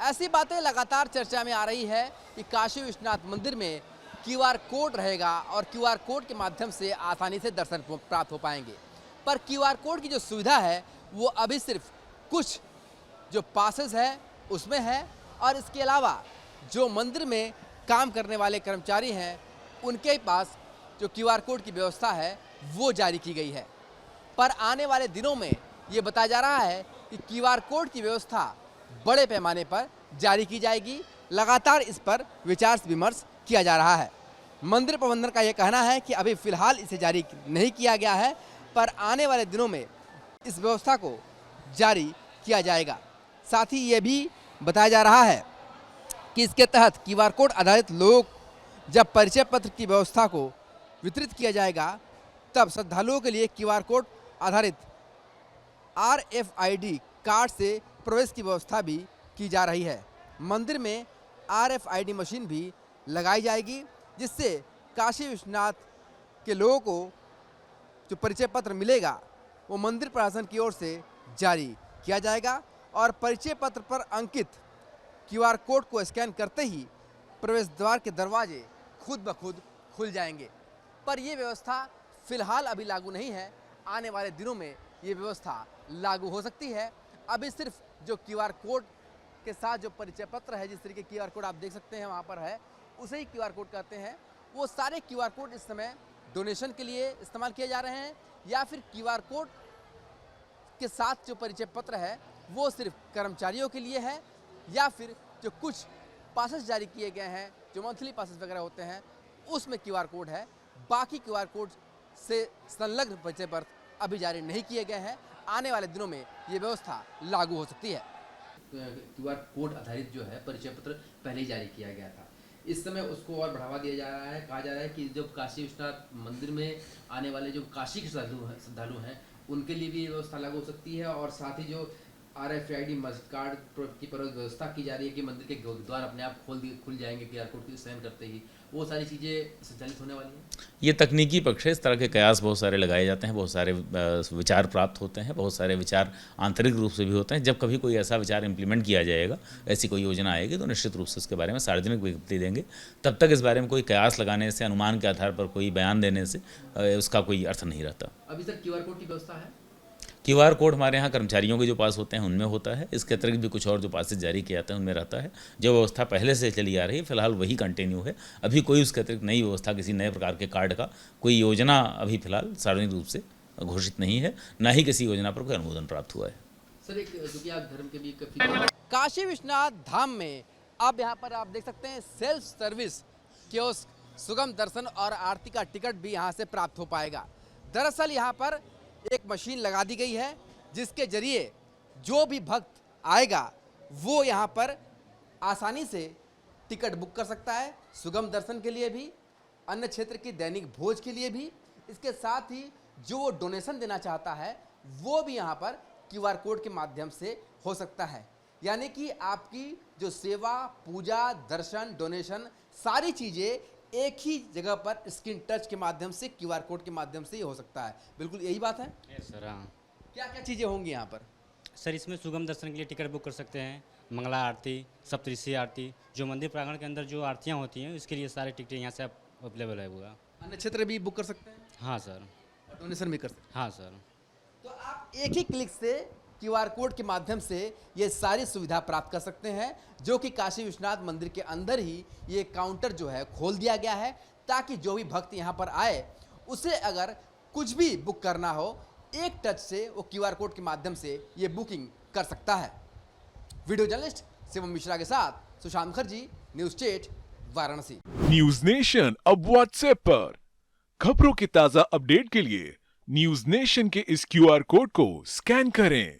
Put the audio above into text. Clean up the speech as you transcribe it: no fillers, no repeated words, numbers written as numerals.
ऐसी बातें लगातार चर्चा में आ रही है कि काशी विश्वनाथ मंदिर में क्यूआर कोड रहेगा और क्यूआर कोड के माध्यम से आसानी से दर्शन प्राप्त हो पाएंगे। पर क्यूआर कोड की जो सुविधा है वो अभी सिर्फ कुछ जो पासेस है उसमें है, और इसके अलावा जो मंदिर में काम करने वाले कर्मचारी हैं उनके पास जो क्यूआर कोड की व्यवस्था है वो जारी की गई है। पर आने वाले दिनों में ये बताया जा रहा है कि क्यूआर कोड की व्यवस्था बड़े पैमाने पर जारी की जाएगी। लगातार इस पर विचार विमर्श किया जा रहा है। मंदिर प्रबंधन का ये कहना है कि अभी फ़िलहाल इसे जारी नहीं किया गया है, पर आने वाले दिनों में इस व्यवस्था को जारी किया जाएगा। साथ ही ये भी बताया जा रहा है कि इसके तहत क्यूआर कोड आधारित लोग जब परिचय पत्र की व्यवस्था को वितरित किया जाएगा तब श्रद्धालुओं के लिए क्यूआर कोड आधारित RFID कार्ड से प्रवेश की व्यवस्था भी की जा रही है। मंदिर में RFID मशीन भी लगाई जाएगी, जिससे काशी विश्वनाथ के लोगों को जो परिचय पत्र मिलेगा वो मंदिर प्रशासन की ओर से जारी किया जाएगा और परिचय पत्र पर अंकित क्यूआर कोड को स्कैन करते ही प्रवेश द्वार के दरवाजे खुद ब खुद खुल जाएंगे। पर यह व्यवस्था फिलहाल अभी लागू नहीं है। आने वाले दिनों में ये व्यवस्था लागू हो सकती है। अभी सिर्फ जो क्यूआर कोड के साथ जो परिचय पत्र है, जिस तरीके क्यूआर कोड आप देख सकते हैं वहाँ पर है, उसे ही क्यूआर कोड कहते हैं। वो सारे क्यूआर कोड इस समय डोनेशन के लिए इस्तेमाल किए जा रहे हैं, या फिर क्यूआर कोड के साथ जो परिचय पत्र है वो सिर्फ कर्मचारियों के लिए है, या फिर जो कुछ पासेस जारी किए गए हैं जो मंथली पासेस वगैरह होते हैं उसमें क्यूआर कोड है। बाकी क्यूआर कोड से संलग्न परिचय पत्र अभी जारी नहीं किए गए हैं। आने वाले दिनों में ये व्यवस्था लागू हो सकती है। क्यूआर कोड आधारित जो है परिचय पत्र पहले ही जारी किया गया था, इस समय उसको और बढ़ावा दिया जा रहा है। कहा जा रहा है कि जब काशी विश्वनाथ मंदिर में आने वाले जो काशी के श्रद्धालु हैं उनके लिए भी ये व्यवस्था लागू हो सकती है, और साथ ही जो RFID मस्जिद कार्ड की व्यवस्था की जा रही है कि मंदिर के द्वार अपने आप खुल जाएंगे क्यूआर कोड की स्कैन करते ही, वो सारी चीज़ें संचालित होने वाली हैं। ये तकनीकी पक्ष है। इस तरह के कयास बहुत सारे लगाए जाते हैं, बहुत सारे विचार प्राप्त होते हैं, बहुत सारे विचार आंतरिक रूप से भी होते हैं। जब कभी कोई ऐसा विचार इम्प्लीमेंट किया जाएगा, ऐसी कोई योजना आएगी, तो निश्चित रूप से उसके बारे में सार्वजनिक विज्ञप्ति देंगे। तब तक इस बारे में कोई कयास लगाने से, अनुमान के आधार पर कोई बयान देने से उसका कोई अर्थ नहीं रहता। अभी तक क्यूआर कोड की व्यवस्था है। क्यूआर कोड हमारे यहाँ कर्मचारियों के जो पास होते हैं उनमें होता है। इसके अतिरिक्त भी कुछ और जो पासेज जारी किए जाते हैं उनमें रहता है। जो व्यवस्था पहले से चली आ रही है फिलहाल वही कंटिन्यू है। अभी कोई उसके अतिरिक्त नई व्यवस्था, किसी नए प्रकार के कार्ड का कोई योजना अभी फिलहाल सार्वजनिक रूप से घोषित नहीं है, ना ही किसी योजना पर कोई अनुमोदन प्राप्त हुआ है। सर, एक क्योंकि आप धर्म के भी काफी काशी विश्वनाथ धाम में अब यहाँ पर आप देख सकते हैं सेल्फ सर्विस कियोस्क, सुगम दर्शन और आरती का टिकट भी यहाँ से प्राप्त हो पाएगा। दरअसल यहाँ पर एक मशीन लगा दी गई है जिसके जरिए जो भी भक्त आएगा वो यहाँ पर आसानी से टिकट बुक कर सकता है, सुगम दर्शन के लिए भी, अन्य क्षेत्र की दैनिक भोज के लिए भी। इसके साथ ही जो वो डोनेशन देना चाहता है वो भी यहाँ पर क्यूआर कोड के माध्यम से हो सकता है। यानी कि आपकी जो सेवा, पूजा, दर्शन, डोनेशन सारी चीज़ें एक ही जगह पर स्क्रीन टच के माध्यम से, क्यूआर कोड के माध्यम से ही हो सकता है। बिल्कुल यही बात है सर। हाँ क्या क्या चीज़ें होंगी यहाँ पर? सर, इसमें सुगम दर्शन के लिए टिकट बुक कर सकते हैं, मंगला आरती, सप्तऋषि आरती, जो मंदिर प्रांगण के अंदर जो आरतियाँ होती हैं इसके लिए सारे टिकट यहाँ से अवेलेबल है पूरा। अन्य क्षेत्र भी बुक कर सकते हैं? हाँ सर। और डोनेशन भी कर सकते हैं? हाँ सर। तो आप एक ही क्लिक से क्यूआर कोड के माध्यम से ये सारी सुविधा प्राप्त कर सकते हैं, जो कि काशी विश्वनाथ मंदिर के अंदर ही ये काउंटर जो है खोल दिया गया है, ताकि जो भी भक्त यहाँ पर आए उसे अगर कुछ भी बुक करना हो एक टच से वो क्यूआर कोड के माध्यम से ये बुकिंग कर सकता है। वीडियो जर्नलिस्ट शिवम मिश्रा के साथ Sushant Mukherjee, news state, Varanasi. News nation अब व्हाट्सएप पर खबरों के ताजा अपडेट के लिए न्यूज नेशन के इस क्यूआर कोड को स्कैन करें